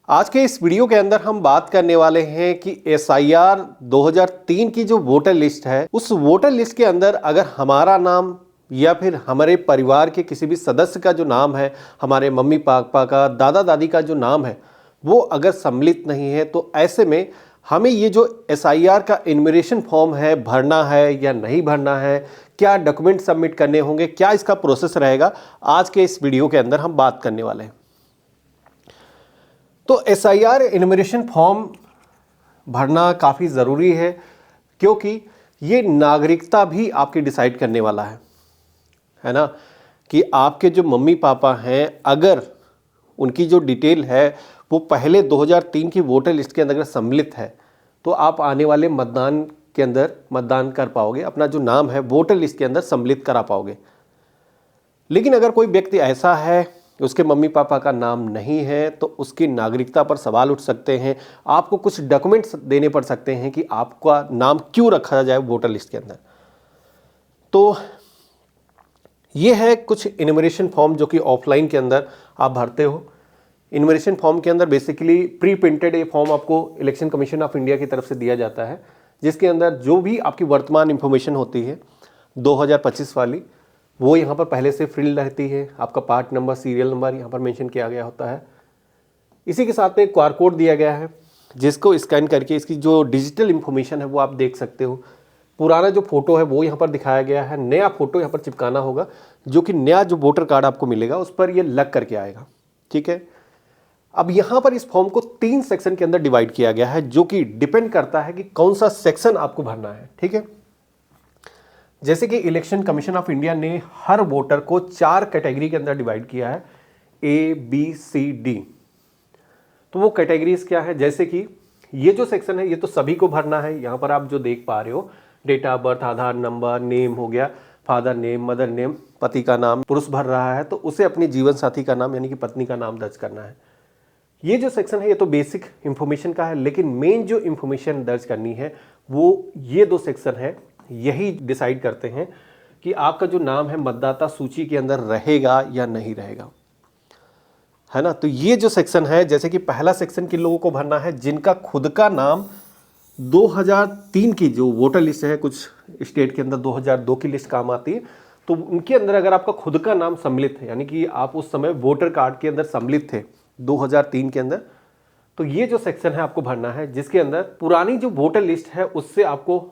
आज के इस वीडियो के अंदर हम बात करने वाले हैं कि एसआईआर 2003 की जो वोटर लिस्ट है, उस वोटर लिस्ट के अंदर अगर हमारा नाम या फिर हमारे परिवार के किसी भी सदस्य का जो नाम है, हमारे मम्मी पापा का, दादा दादी का जो नाम है, वो अगर सम्मिलित नहीं है, तो ऐसे में हमें ये जो एसआईआर का इन्यूमरेशन फॉर्म है भरना है या नहीं भरना है, क्या डॉक्यूमेंट सबमिट करने होंगे, क्या इसका प्रोसेस रहेगा, आज के इस वीडियो के अंदर हम बात करने वाले हैं। तो एसआईआर इन्यूमरेशन फॉर्म भरना काफ़ी ज़रूरी है, क्योंकि ये नागरिकता भी आपकी डिसाइड करने वाला है ना। कि आपके जो मम्मी पापा हैं, अगर उनकी जो डिटेल है वो पहले 2003 की वोटर लिस्ट के अंदर अगर सम्मिलित है, तो आप आने वाले मतदान के अंदर मतदान कर पाओगे, अपना जो नाम है वोटर लिस्ट के अंदर सम्मिलित करा पाओगे। लेकिन अगर कोई व्यक्ति ऐसा है उसके मम्मी पापा का नाम नहीं है, तो उसकी नागरिकता पर सवाल उठ सकते हैं, आपको कुछ डॉक्यूमेंट्स देने पड़ सकते हैं कि आपका नाम क्यों रखा जाए वोटर लिस्ट के अंदर। तो ये है कुछ इन्यूमरेशन फॉर्म जो कि ऑफलाइन के अंदर आप भरते हो। इन्यूमरेशन फॉर्म के अंदर बेसिकली प्री प्रिंटेड ये फॉर्म आपको इलेक्शन कमीशन ऑफ इंडिया की तरफ से दिया जाता है, जिसके अंदर जो भी आपकी वर्तमान इंफॉर्मेशन होती है 2025 वाली, वो यहाँ पर पहले से फिल रहती है। आपका पार्ट नंबर, सीरियल नंबर यहाँ पर मेंशन किया गया होता है। इसी के साथ में एक क्यूआर कोड दिया गया है, जिसको स्कैन करके इसकी जो डिजिटल इंफॉर्मेशन है वो आप देख सकते हो। पुराना जो फोटो है वो यहाँ पर दिखाया गया है, नया फोटो यहाँ पर चिपकाना होगा, जो कि नया जो वोटर कार्ड आपको मिलेगा उस पर ये लग करके आएगा। ठीक है। अब यहाँ पर इस फॉर्म को 3 सेक्शन के अंदर डिवाइड किया गया है, जो कि डिपेंड करता है कि कौन सा सेक्शन आपको भरना है। ठीक है। जैसे कि इलेक्शन कमीशन ऑफ इंडिया ने हर वोटर को 4 कैटेगरी के अंदर डिवाइड किया है, A, B, C, D। तो वो कैटेगरीज क्या है, जैसे कि ये जो सेक्शन है ये तो सभी को भरना है। यहाँ पर आप जो देख पा रहे हो, date of birth, Aadhaar number, name हो गया, फादर नेम, मदर नेम, पति का नाम पुरुष भर रहा है तो उसे अपने जीवन साथी का नाम यानी कि पत्नी का नाम दर्ज करना है। ये जो सेक्शन है ये तो बेसिक इंफॉर्मेशन का है, लेकिन मेन जो इंफॉर्मेशन दर्ज करनी है वो ये 2 सेक्शन है, यही डिसाइड करते हैं कि आपका जो नाम है मतदाता सूची के अंदर रहेगा या नहीं रहेगा, है ना। तो ये जो सेक्शन है, जैसे कि पहला सेक्शन किन लोगों को भरना है, जिनका खुद का नाम 2003 की जो वोटर लिस्ट है, कुछ स्टेट के अंदर 2002 की लिस्ट काम आती है, तो उनके अंदर अगर आपका खुद का नाम सम्मिलित है, यानी कि आप उस समय वोटर कार्ड के अंदर सम्मिलित थे 2003 के अंदर, तो ये जो सेक्शन है आपको भरना है, जिसके अंदर पुरानी जो वोटर लिस्ट है उससे आपको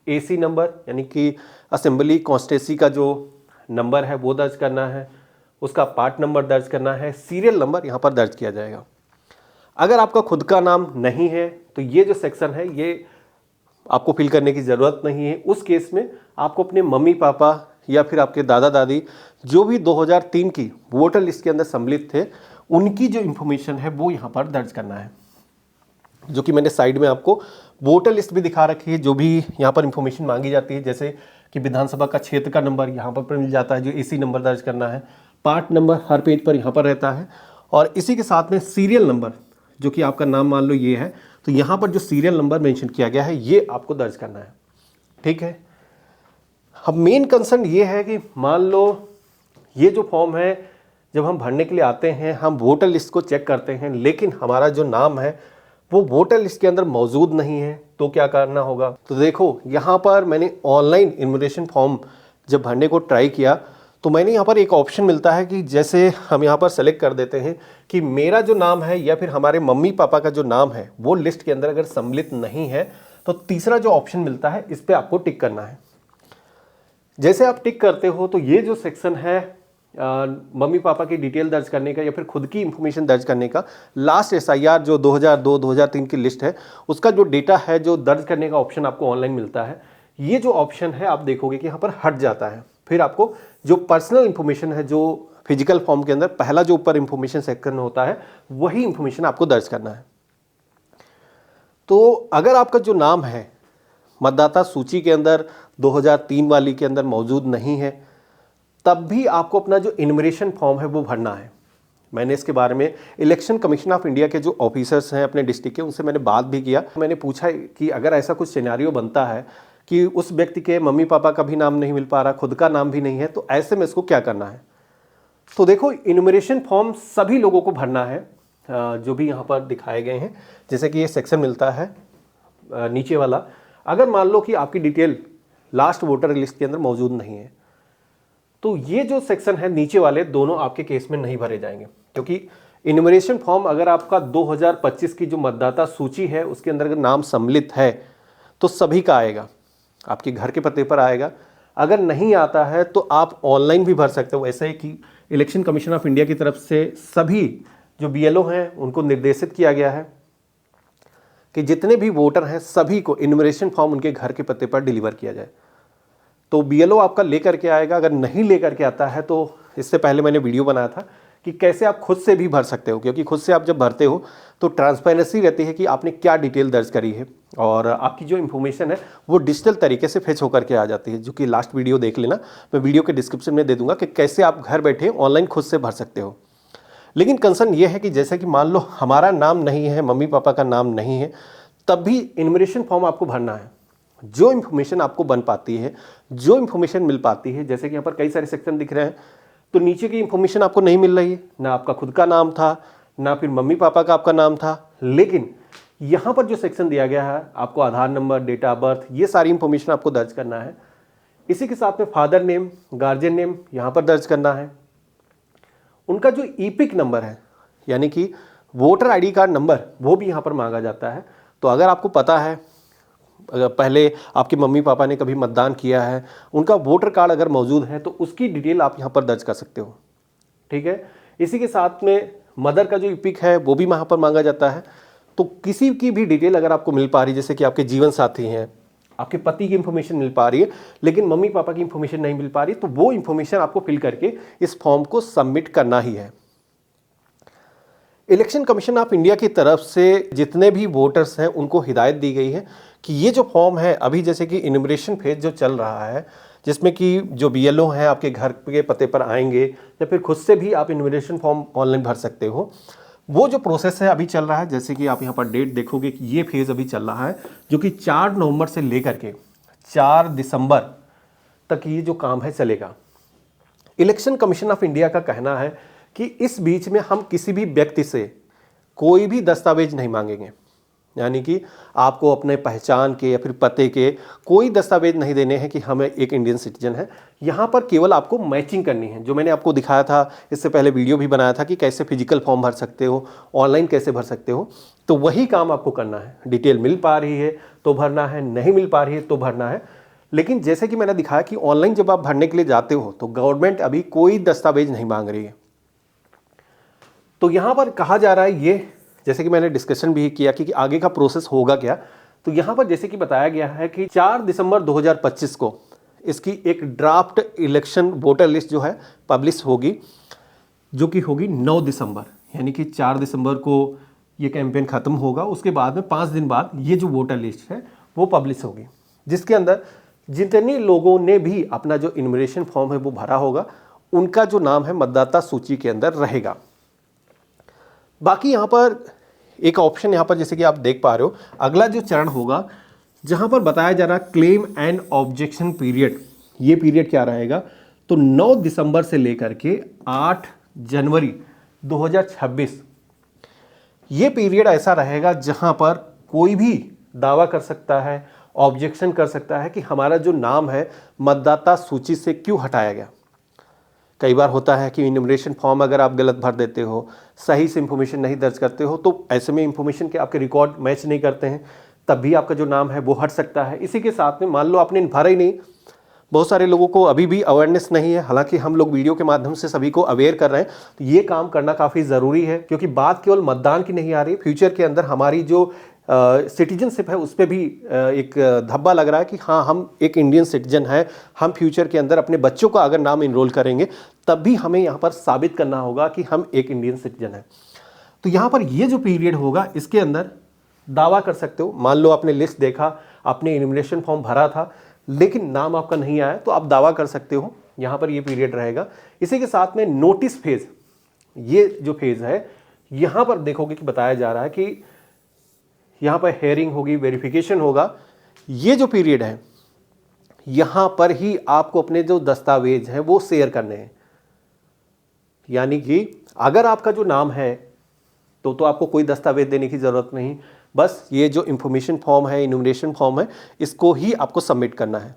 AC नंबर यानी कि असेंबली कॉन्स्टिट्यूंसी का जो नंबर है वो दर्ज करना है, उसका पार्ट नंबर दर्ज करना है, सीरियल नंबर यहाँ पर दर्ज किया जाएगा। अगर आपका खुद का नाम नहीं है तो ये जो सेक्शन है ये आपको फिल करने की ज़रूरत नहीं है। उस केस में आपको अपने मम्मी पापा या फिर आपके दादा दादी जो भी 2003 की वोटर लिस्ट के अंदर सम्मिलित थे, उनकी जो इंफॉर्मेशन है वो यहाँ पर दर्ज करना है, जो कि मैंने साइड में आपको वोटर लिस्ट भी दिखा रखी है। जो भी यहाँ पर इंफॉर्मेशन मांगी जाती है, जैसे कि विधानसभा का क्षेत्र का नंबर यहाँ पर मिल जाता है, जो AC नंबर दर्ज करना है, पार्ट नंबर हर पेज पर यहाँ पर रहता है, और इसी के साथ में सीरियल नंबर, जो कि आपका नाम मान लो ये है, तो यहाँ पर जो सीरियल नंबर मेंशन किया गया है ये आपको दर्ज करना है। ठीक है। अब मेन कंसर्न ये है कि मान लो ये जो फॉर्म है जब हम भरने के लिए आते हैं, हम वोटर लिस्ट को चेक करते हैं, लेकिन हमारा जो नाम है वो वोटर लिस्ट के अंदर मौजूद नहीं है, तो क्या करना होगा। तो देखो यहाँ पर मैंने ऑनलाइन इन्यूमरेशन फॉर्म जब भरने को ट्राई किया, तो मैंने यहाँ पर एक ऑप्शन मिलता है कि जैसे हम यहाँ पर सेलेक्ट कर देते हैं कि मेरा जो नाम है या फिर हमारे मम्मी पापा का जो नाम है वो लिस्ट के अंदर अगर सम्मिलित नहीं है, तो तीसरा जो ऑप्शन मिलता है इस पर आपको टिक करना है। जैसे आप टिक करते हो तो ये जो सेक्शन है मम्मी पापा की डिटेल दर्ज करने का या फिर खुद की इंफॉर्मेशन दर्ज करने का, लास्ट एसआईआर जो 2002-2003 की लिस्ट है उसका जो डेटा है जो दर्ज करने का ऑप्शन आपको ऑनलाइन मिलता है, ये जो ऑप्शन है आप देखोगे कि यहाँ पर हट जाता है। फिर आपको जो पर्सनल इंफॉर्मेशन है, जो फिजिकल फॉर्म के अंदर पहला जो ऊपर इंफॉर्मेशन सेक्शन होता है, वही इंफॉर्मेशन आपको दर्ज करना है। तो अगर आपका जो नाम है मतदाता सूची के अंदर 2003 वाली के अंदर मौजूद नहीं है, तब भी आपको अपना जो इन्यूमरेशन फॉर्म है वो भरना है। मैंने इसके बारे में इलेक्शन कमीशन ऑफ इंडिया के जो ऑफिसर्स हैं अपने डिस्ट्रिक्ट के, उनसे मैंने बात भी किया। मैंने पूछा कि अगर ऐसा कुछ सिनेरियो बनता है कि उस व्यक्ति के मम्मी पापा का भी नाम नहीं मिल पा रहा, खुद का नाम भी नहीं है, तो ऐसे में इसको क्या करना है। तो देखो, इन्यूमरेशन फॉर्म सभी लोगों को भरना है, जो भी यहाँ पर दिखाए गए हैं, जैसे कि ये सेक्शन मिलता है नीचे वाला, अगर मान लो कि आपकी डिटेल लास्ट वोटर लिस्ट के अंदर मौजूद नहीं है, तो ये जो सेक्शन है नीचे वाले दोनों आपके केस में नहीं भरे जाएंगे, क्योंकि इन्यूमरेशन फॉर्म अगर आपका 2025 की जो मतदाता सूची है उसके अंदर अगर नाम सम्मिलित है तो सभी का आएगा, आपके घर के पते पर आएगा। अगर नहीं आता है तो आप ऑनलाइन भी भर सकते हो। ऐसा है कि इलेक्शन कमीशन ऑफ इंडिया की तरफ से सभी जो बीएलओ हैं उनको निर्देशित किया गया है कि जितने भी वोटर हैं सभी को इन्यूमरेशन फॉर्म उनके घर के पते पर डिलीवर किया जाए। तो बीएलओ आपका लेकर के आएगा। अगर नहीं लेकर के आता है तो इससे पहले मैंने वीडियो बनाया था कि कैसे आप खुद से भी भर सकते हो, क्योंकि खुद से आप जब भरते हो तो ट्रांसपेरेंसी रहती है कि आपने क्या डिटेल दर्ज करी है और आपकी जो इन्फॉर्मेशन है वो डिजिटल तरीके से फेच होकर के आ जाती है, जो कि लास्ट वीडियो देख लेना, मैं वीडियो के डिस्क्रिप्शन में दे दूंगा कि कैसे आप घर बैठे ऑनलाइन खुद से भर सकते हो। लेकिन कंसर्न ये है कि जैसे कि मान लो हमारा नाम नहीं है, मम्मी पापा का नाम नहीं है, तब भी इन्यूमरेशन फॉर्म आपको भरना है। जो इन्फॉर्मेशन आपको बन पाती है, जो इन्फॉर्मेशन मिल पाती है, जैसे कि यहाँ पर कई सारे सेक्शन दिख रहे हैं, तो नीचे की इन्फॉर्मेशन आपको नहीं मिल रही है, ना आपका खुद का नाम था, ना फिर मम्मी पापा का आपका नाम था। लेकिन यहाँ पर जो सेक्शन दिया गया है, आपको आधार नंबर, डेट ऑफ बर्थ, ये सारी इन्फॉर्मेशन आपको दर्ज करना है। इसी के साथ में फादर नेम, गार्जियन नेम यहाँ पर दर्ज करना है। उनका जो ईपिक नंबर है, यानी कि वोटर आईडी कार्ड नंबर, वो भी यहाँ पर मांगा जाता है। तो अगर आपको पता है, अगर पहले आपके मम्मी पापा ने कभी मतदान किया है, उनका वोटर कार्ड अगर मौजूद है तो उसकी डिटेल आप यहाँ पर दर्ज कर सकते हो, ठीक है। इसी के साथ में मदर का जो ईपिक है वो भी वहाँ पर मांगा जाता है। तो किसी की भी डिटेल अगर आपको मिल पा रही है, जैसे कि आपके जीवन साथी हैं, आपके पति की इंफॉर्मेशन मिल पा रही है लेकिन मम्मी पापा की इंफॉर्मेशन नहीं मिल पा रही, तो वो इंफॉर्मेशन आपको फिल करके इस फॉर्म को सबमिट करना ही है। इलेक्शन कमीशन ऑफ इंडिया की तरफ से जितने भी वोटर्स हैं उनको हिदायत दी गई है कि ये जो फॉर्म है, अभी जैसे कि इन्यूमरेशन फेज जो चल रहा है, जिसमें कि जो बीएलओ हैं आपके घर के पते पर आएंगे या फिर खुद से भी आप इन्यूमरेशन फॉर्म ऑनलाइन भर सकते हो, वो जो प्रोसेस है अभी चल रहा है। जैसे कि आप यहाँ पर डेट देखोगे कि ये फेज़ अभी चल रहा है, जो कि 4 नवंबर से लेकर के 4 दिसंबर तक ये जो काम है चलेगा। इलेक्शन कमीशन ऑफ इंडिया का कहना है कि इस बीच में हम किसी भी व्यक्ति से कोई भी दस्तावेज नहीं मांगेंगे, यानी कि आपको अपने पहचान के या फिर पते के कोई दस्तावेज नहीं देने हैं कि हमें एक इंडियन सिटीजन है। यहाँ पर केवल आपको मैचिंग करनी है, जो मैंने आपको दिखाया था, इससे पहले वीडियो भी बनाया था कि कैसे फिजिकल फॉर्म भर सकते हो, ऑनलाइन कैसे भर सकते हो, तो वही काम आपको करना है। डिटेल मिल पा रही है तो भरना है, नहीं मिल पा रही है तो भरना है। लेकिन जैसे कि मैंने दिखाया कि ऑनलाइन जब आप भरने के लिए जाते हो तो गवर्नमेंट अभी कोई दस्तावेज नहीं मांग रही है। तो यहाँ पर कहा जा रहा है, ये जैसे कि मैंने डिस्कशन भी किया कि आगे का प्रोसेस होगा क्या, तो यहाँ पर जैसे कि बताया गया है कि 4 दिसंबर 2025 को इसकी एक ड्राफ्ट इलेक्शन वोटर लिस्ट जो है पब्लिश होगी, जो कि होगी 9 दिसंबर, यानी कि 4 दिसंबर को ये कैंपेन ख़त्म होगा। उसके बाद में 5 दिन बाद ये जो वोटर लिस्ट है वो पब्लिश होगी, जिसके अंदर जितने लोगों ने भी अपना जो इन्यूमरेशन फॉर्म है वो भरा होगा, उनका जो नाम है मतदाता सूची के अंदर रहेगा। बाकी यहाँ पर एक ऑप्शन यहाँ पर जैसे कि आप देख पा रहे हो, अगला जो चरण होगा जहाँ पर बताया जा रहा है क्लेम एंड ऑब्जेक्शन पीरियड। ये पीरियड क्या रहेगा, तो 9 दिसंबर से लेकर के 8 जनवरी 2026 ये पीरियड ऐसा रहेगा जहाँ पर कोई भी दावा कर सकता है, ऑब्जेक्शन कर सकता है कि हमारा जो नाम है मतदाता सूची से क्यों हटाया गया। कई बार होता है कि इन्यूमरेशन फॉर्म अगर आप गलत भर देते हो, सही से इंफॉर्मेशन नहीं दर्ज करते हो, तो ऐसे में इंफॉर्मेशन के आपके रिकॉर्ड मैच नहीं करते हैं, तब भी आपका जो नाम है वो हट सकता है। इसी के साथ में मान लो आपने भरा ही नहीं, बहुत सारे लोगों को अभी भी अवेयरनेस नहीं है, हालांकि हम लोग वीडियो के माध्यम से सभी को अवेयर कर रहे हैं, तो ये काम करना काफ़ी ज़रूरी है, क्योंकि बात केवल मतदान की नहीं आ रही, फ्यूचर के अंदर हमारी जो सिटीजनशिप है उस पर भी एक धब्बा लग रहा है कि हाँ, हम एक इंडियन सिटीजन है। हम फ्यूचर के अंदर अपने बच्चों का अगर नाम इनरोल करेंगे तब भी हमें यहाँ पर साबित करना होगा कि हम एक इंडियन सिटीजन हैं। तो यहाँ पर ये जो पीरियड होगा इसके अंदर दावा कर सकते हो। मान लो आपने लिस्ट देखा, आपने इन्यूमरेशन फॉर्म भरा था लेकिन नाम आपका नहीं आया, तो आप दावा कर सकते हो, यहाँ पर ये पीरियड रहेगा। इसी के साथ में नोटिस फेज, ये जो फेज है यहाँ पर देखोगे कि बताया जा रहा है कि यहाँ पर हेयरिंग होगी, वेरिफिकेशन होगा। ये जो पीरियड है यहाँ पर ही आपको अपने जो दस्तावेज हैं वो शेयर करने हैं, यानी कि अगर आपका जो नाम है तो आपको कोई दस्तावेज देने की ज़रूरत नहीं, बस ये जो इन्फॉर्मेशन फॉर्म है, इन्यूमरेशन फॉर्म है, इसको ही आपको सबमिट करना है।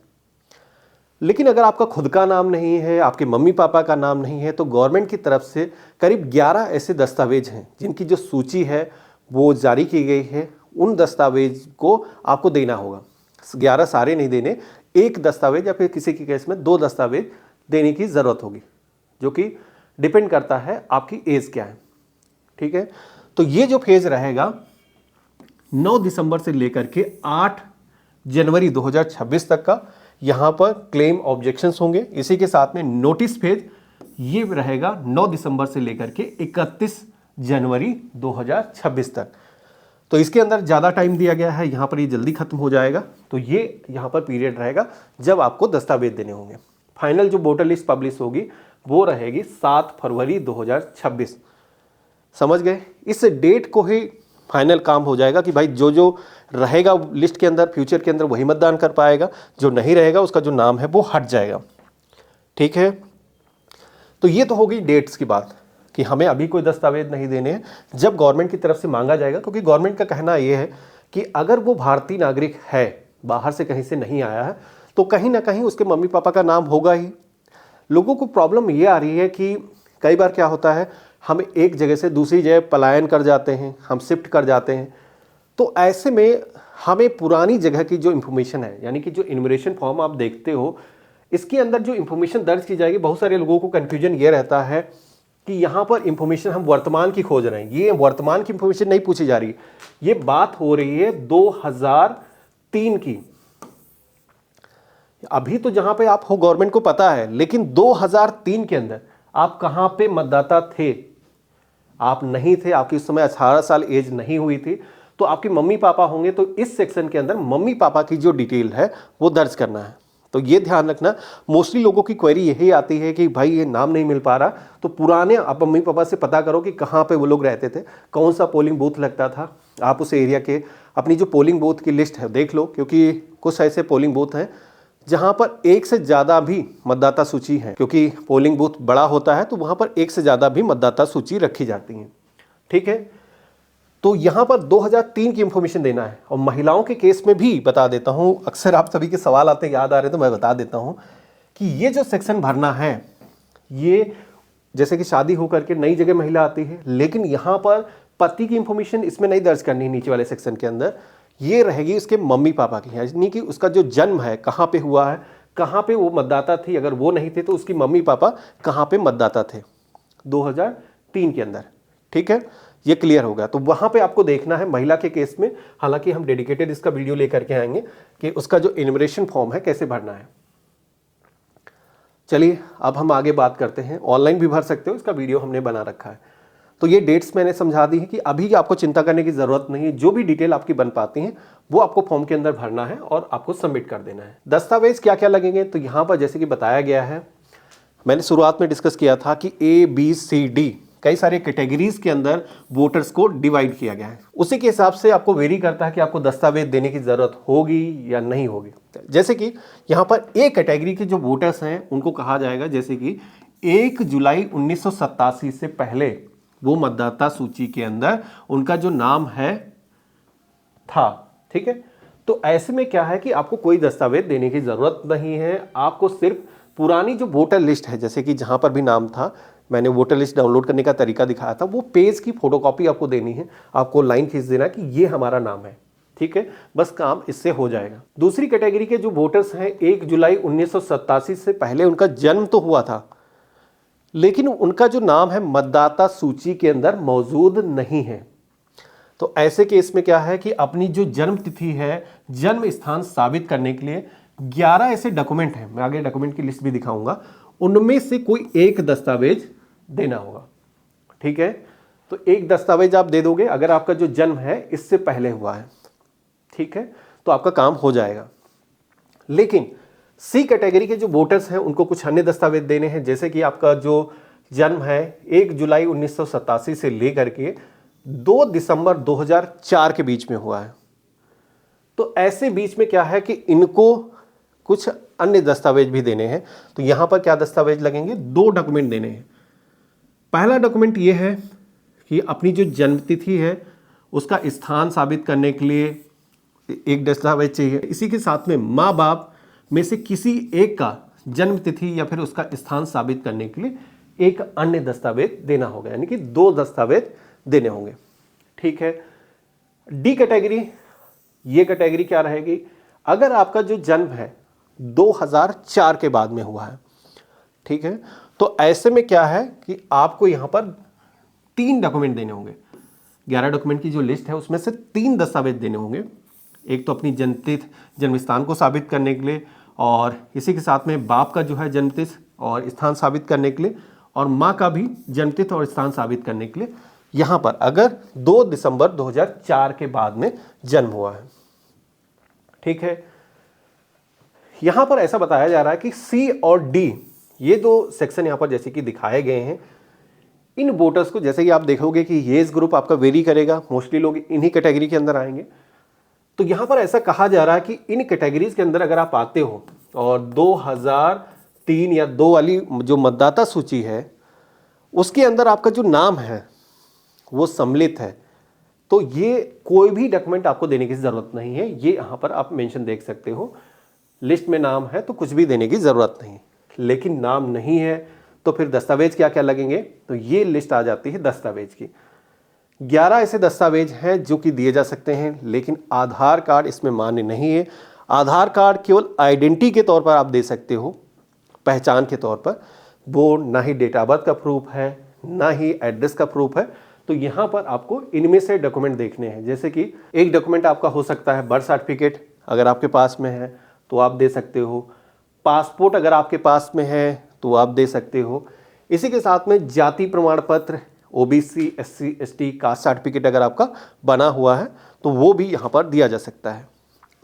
लेकिन अगर आपका खुद का नाम नहीं है, आपके मम्मी पापा का नाम नहीं है, तो गवर्नमेंट की तरफ से करीब 11 ऐसे दस्तावेज हैं जिनकी जो सूची है वो जारी की गई है। उन दस्तावेज को आपको देना होगा। 11 सारे नहीं देने, एक दस्तावेज या फिर किसी के केस में 2 दस्तावेज देने की ज़रूरत होगी, जो कि डिपेंड करता है आपकी एज क्या है। ठीक है, तो ये जो फेज रहेगा 9 दिसंबर से लेकर के 8 जनवरी 2026 तक का, यहां पर क्लेम ऑब्जेक्शंस होंगे। इसी के साथ में नोटिस फेज ये रहेगा 9 दिसंबर से लेकर के 31 जनवरी 2026 तक। तो इसके अंदर ज़्यादा टाइम दिया गया है, यहाँ पर ये जल्दी खत्म हो जाएगा। तो ये यहाँ पर पीरियड रहेगा जब आपको दस्तावेज देने होंगे। फाइनल जो वोटर लिस्ट पब्लिश होगी वो रहेगी 7 फरवरी 2026। समझ गए? इस डेट को ही फाइनल काम हो जाएगा कि भाई जो जो रहेगा लिस्ट के अंदर फ्यूचर के अंदर वही मतदान कर पाएगा, जो नहीं रहेगा उसका जो नाम है वो हट जाएगा। ठीक है, तो ये तो हो गई डेट्स की बात कि हमें अभी कोई दस्तावेज नहीं देने हैं, जब गवर्नमेंट की तरफ से मांगा जाएगा। क्योंकि गवर्नमेंट का कहना ये है कि अगर वो भारतीय नागरिक है, बाहर से कहीं से नहीं आया है, तो कहीं ना कहीं उसके मम्मी पापा का नाम होगा ही। लोगों को प्रॉब्लम ये आ रही है कि कई बार क्या होता है, हम एक जगह से दूसरी जगह पलायन कर जाते हैं, हम शिफ्ट कर जाते हैं। तो ऐसे में हमें पुरानी जगह की जो इन्फॉर्मेशन है, यानी कि जो इन्यूमरेशन फॉर्म आप देखते हो, इसके अंदर जो इन्फॉर्मेशन दर्ज की जाएगी, बहुत सारे लोगों को कन्फ्यूजन ये रहता है कि यहाँ पर इन्फॉर्मेशन हम वर्तमान की खोज रहे हैं। ये वर्तमान की इन्फॉर्मेशन नहीं पूछी जा रही, ये बात हो रही है 2003 की। अभी तो जहां पे आप हो गवर्नमेंट को पता है, लेकिन 2003 के अंदर आप कहां पे मतदाता थे? आप नहीं थे, आपकी उस समय 18 साल एज नहीं हुई थी। तो आपके मम्मी पापा होंगे, तो इस सेक्शन के अंदर मम्मी पापा की जो डिटेल है वो दर्ज करना है। तो ये ध्यान रखना, मोस्टली लोगों की क्वेरी यही आती है कि भाई ये नाम नहीं मिल पा रहा, तो पुराने आप मम्मी पापा से पता करो कि कहाँ पे वो लोग रहते थे, कौन सा पोलिंग बूथ लगता था। आप उस एरिया के अपनी जो पोलिंग बूथ की लिस्ट है देख लो, क्योंकि कुछ ऐसे पोलिंग बूथ हैं जहां पर एक से ज़्यादा भी मतदाता सूची है, क्योंकि पोलिंग बूथ बड़ा होता है तो वहां पर एक से ज़्यादा भी मतदाता सूची रखी जाती है। ठीक है, तो यहां पर 2003 की इंफॉर्मेशन देना है। और महिलाओं के केस में भी बता देता हूं, अक्सर आप सभी के सवाल आते याद आ रहे तो मैं बता देता हूं कि ये जो सेक्शन भरना है, ये जैसे कि शादी होकर के नई जगह महिला आती है, लेकिन यहां पर पति की इंफॉर्मेशन इसमें नहीं दर्ज करनी, नीचे वाले सेक्शन के अंदर ये रहेगी उसके मम्मी पापा की, यानी कि उसका जो जन्म है कहाँ पे हुआ है, कहाँ पे वो मतदाता थी, अगर वो नहीं थे तो उसकी मम्मी पापा कहाँ पे मतदाता थे 2003 के अंदर। ठीक है, ये क्लियर होगा। तो वहाँ पे आपको देखना है महिला के केस में, हालांकि हम डेडिकेटेड इसका वीडियो लेकर के आएंगे कि उसका जो इन्यूमरेशन फॉर्म है कैसे भरना है। चलिए अब हम आगे बात करते हैं। ऑनलाइन भी भर सकते हो, इसका वीडियो हमने बना रखा है। तो ये डेट्स मैंने समझा दी है कि अभी आपको चिंता करने की ज़रूरत नहीं है, जो भी डिटेल आपकी बन पाती हैं वो आपको फॉर्म के अंदर भरना है और आपको सबमिट कर देना है। दस्तावेज क्या क्या लगेंगे, तो यहाँ पर जैसे कि बताया गया है, मैंने शुरुआत में डिस्कस किया था कि ABCD कई सारे कैटेगरीज के अंदर वोटर्स को डिवाइड किया गया है। उसी के हिसाब से आपको वेरी करता है कि आपको दस्तावेज देने की ज़रूरत होगी या नहीं होगी। जैसे कि यहाँ पर A कैटेगरी के जो वोटर्स हैं उनको कहा जाएगा, जैसे कि 1 जुलाई 1987 से पहले वो मतदाता सूची के अंदर उनका जो नाम है था। ठीक है, तो ऐसे में क्या है कि आपको कोई दस्तावेज देने की जरूरत नहीं है, आपको सिर्फ पुरानी जो वोटर लिस्ट है, जैसे कि जहां पर भी नाम था, मैंने वोटर लिस्ट डाउनलोड करने का तरीका दिखाया था, वो पेज की फोटोकॉपी आपको देनी है, आपको लाइन खींच देना कि ये हमारा नाम है। ठीक है, बस काम इससे हो जाएगा। दूसरी कैटेगरी के जो वोटर्स हैं, 1 जुलाई 1987 से पहले उनका जन्म तो हुआ था, लेकिन उनका जो नाम है मतदाता सूची के अंदर मौजूद नहीं है। तो ऐसे केस में क्या है कि अपनी जो जन्म तिथि है, जन्म स्थान साबित करने के लिए 11 ऐसे डॉक्यूमेंट हैं, मैं आगे डॉक्यूमेंट की लिस्ट भी दिखाऊंगा, उनमें से कोई एक दस्तावेज देना होगा। ठीक है, तो एक दस्तावेज आप दे दोगे अगर आपका जो जन्म है इससे पहले हुआ है। ठीक है, तो आपका काम हो जाएगा। लेकिन C कैटेगरी के जो वोटर्स हैं उनको कुछ अन्य दस्तावेज देने हैं, जैसे कि आपका जो जन्म है 1 जुलाई 1987 से लेकर के 2 दिसंबर 2004 के बीच में हुआ है। तो ऐसे बीच में क्या है कि इनको कुछ अन्य दस्तावेज भी देने हैं। तो यहां पर क्या दस्तावेज लगेंगे, 2 डॉक्यूमेंट देने हैं। पहला डॉक्यूमेंट ये है कि अपनी जो जन्म तिथि है उसका स्थान साबित करने के लिए एक दस्तावेज चाहिए। इसी के साथ में माँ बाप में से किसी एक का जन्म तिथि या फिर उसका स्थान साबित करने के लिए एक अन्य दस्तावेज देना होगा, यानी कि 2 दस्तावेज देने होंगे। ठीक है। डी कैटेगरी, ये कैटेगरी क्या रहेगी? अगर आपका जो जन्म है 2004 के बाद में हुआ है, ठीक है, तो ऐसे में क्या है कि आपको यहां पर 3 डॉक्यूमेंट देने होंगे। 11 डॉक्यूमेंट की जो लिस्ट है उसमें से 3 दस्तावेज देने होंगे। एक तो अपनी जन्मतिथि, जन्म स्थान को साबित करने के लिए, और इसी के साथ में बाप का जो है जन्मतिथि और स्थान साबित करने के लिए, और माँ का भी जन्मतिथि और स्थान साबित करने के लिए। यहाँ पर अगर 2 दिसंबर 2004 के बाद में जन्म हुआ है, ठीक है। यहाँ पर ऐसा बताया जा रहा है कि सी और डी, ये 2 सेक्शन यहाँ पर जैसे कि दिखाए गए हैं, इन वोटर्स को, जैसे कि आप देखोगे कि एज ग्रुप आपका वेरी करेगा, मोस्टली लोग इन्हीं कैटेगरी के अंदर आएंगे। तो यहाँ पर ऐसा कहा जा रहा है कि इन कैटेगरीज के अंदर अगर आप आते हो और 2003 या 2 वाली जो मतदाता सूची है उसके अंदर आपका जो नाम है वो सम्मिलित है, तो ये कोई भी डॉक्यूमेंट आपको देने की ज़रूरत नहीं है। ये यहाँ पर आप मेंशन देख सकते हो, लिस्ट में नाम है तो कुछ भी देने की ज़रूरत नहीं। लेकिन नाम नहीं है तो फिर दस्तावेज क्या क्या लगेंगे, तो ये लिस्ट आ जाती है दस्तावेज की। 11 ऐसे दस्तावेज हैं जो कि दिए जा सकते हैं, लेकिन आधार कार्ड इसमें मान्य नहीं है। आधार कार्ड केवल आइडेंटिटी के तौर पर आप दे सकते हो, पहचान के तौर पर। वो ना ही डेट ऑफ बर्थ का प्रूफ है, ना ही एड्रेस का प्रूफ है। तो यहाँ पर आपको इनमें से डॉक्यूमेंट देखने हैं। जैसे कि एक डॉक्यूमेंट आपका हो सकता है बर्थ सर्टिफिकेट, अगर आपके पास में है तो आप दे सकते हो। पासपोर्ट अगर आपके पास में है तो आप दे सकते हो। इसी के साथ में जाति प्रमाण पत्र, OBC, SC, ST caste certificate अगर आपका बना हुआ है तो वो भी यहाँ पर दिया जा सकता है।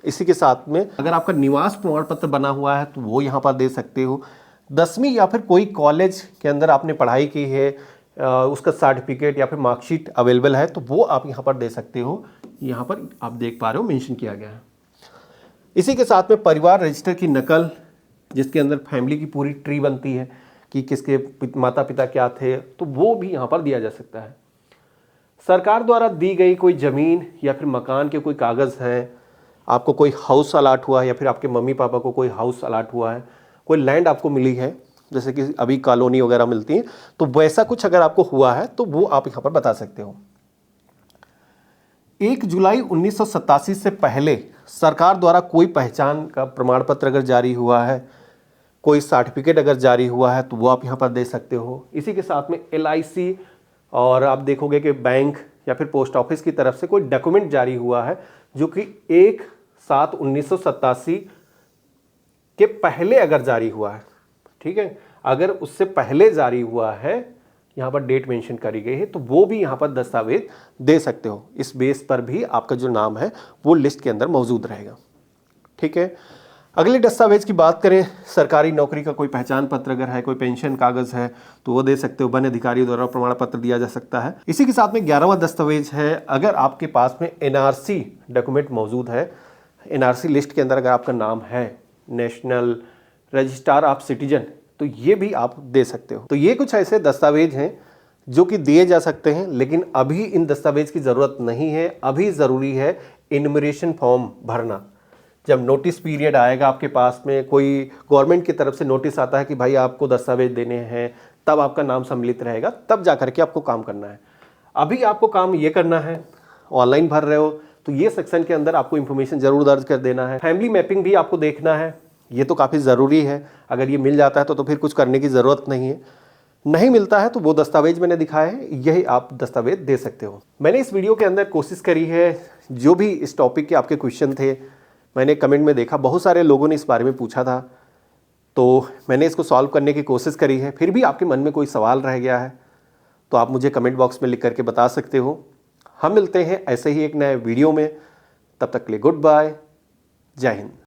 इसी के साथ में अगर आपका निवास प्रमाण पत्र बना हुआ है तो वो यहाँ पर दे सकते हो। 10वीं या फिर कोई कॉलेज के अंदर आपने पढ़ाई की है, उसका सर्टिफिकेट या फिर मार्कशीट अवेलेबल है तो वो आप यहाँ पर दे सकते हो। यहाँ पर आप देख पा रहे हो मेंशन किया गया है। इसी के साथ में परिवार रजिस्टर की नकल, जिसके अंदर फैमिली की पूरी ट्री बनती है कि किसके माता पिता क्या थे, तो वो भी यहाँ पर दिया जा सकता है। सरकार द्वारा दी गई कोई ज़मीन या फिर मकान के कोई कागज़ हैं, आपको कोई हाउस अलाट हुआ है या फिर आपके मम्मी पापा को कोई हाउस अलाट हुआ है, कोई लैंड आपको मिली है, जैसे कि अभी कॉलोनी वगैरह मिलती हैं, तो वैसा कुछ अगर आपको हुआ है तो वो आप यहाँ पर बता सकते हो। 1 जुलाई 1987 से पहले सरकार द्वारा कोई पहचान का प्रमाण पत्र अगर जारी हुआ है, कोई सर्टिफिकेट अगर जारी हुआ है तो वो आप यहाँ पर दे सकते हो। इसी के साथ में LIC और आप देखोगे कि बैंक या फिर पोस्ट ऑफिस की तरफ से कोई डॉक्यूमेंट जारी हुआ है जो कि 1/7/1987 के पहले अगर जारी हुआ है, ठीक है, अगर उससे पहले जारी हुआ है, यहाँ पर डेट मेंशन करी गई है, तो वो भी यहाँ पर दस्तावेज दे सकते हो। इस बेस पर भी आपका जो नाम है वो लिस्ट के अंदर मौजूद रहेगा। ठीक है। अगले दस्तावेज की बात करें, सरकारी नौकरी का कोई पहचान पत्र अगर है, कोई पेंशन कागज है तो वो दे सकते हो। वन अधिकारी द्वारा प्रमाण पत्र दिया जा सकता है। इसी के साथ में 11वां दस्तावेज है, अगर आपके पास में NRC डॉक्यूमेंट मौजूद है, NRC लिस्ट के अंदर अगर आपका नाम है, नेशनल रजिस्ट्रार ऑफ सिटीजन, तो ये भी आप दे सकते हो। तो ये कुछ ऐसे दस्तावेज हैं जो कि दिए जा सकते हैं, लेकिन अभी इन दस्तावेज की ज़रूरत नहीं है। अभी ज़रूरी है इन्यूमरेशन फॉर्म भरना। जब नोटिस पीरियड आएगा आपके पास में, कोई गवर्नमेंट की तरफ से नोटिस आता है कि भाई आपको दस्तावेज देने हैं, तब आपका नाम सम्मिलित रहेगा, तब जा करके आपको काम करना है। अभी आपको काम ये करना है, ऑनलाइन भर रहे हो तो ये सेक्शन के अंदर आपको इन्फॉर्मेशन ज़रूर दर्ज कर देना है। फैमिली मैपिंग भी आपको देखना है, ये तो काफ़ी ज़रूरी है। अगर ये मिल जाता है तो फिर कुछ करने की ज़रूरत नहीं है। नहीं मिलता है तो वो दस्तावेज मैंने दिखाया है, यही आप दस्तावेज दे सकते हो। मैंने इस वीडियो के अंदर कोशिश करी है, जो भी इस टॉपिक के आपके क्वेश्चन थे, मैंने कमेंट में देखा बहुत सारे लोगों ने इस बारे में पूछा था, तो मैंने इसको सॉल्व करने की कोशिश करी है। फिर भी आपके मन में कोई सवाल रह गया है तो आप मुझे कमेंट बॉक्स में लिख करके बता सकते हो। हम मिलते हैं ऐसे ही एक नए वीडियो में, तब तक के लिए गुड बाय, जय हिंद।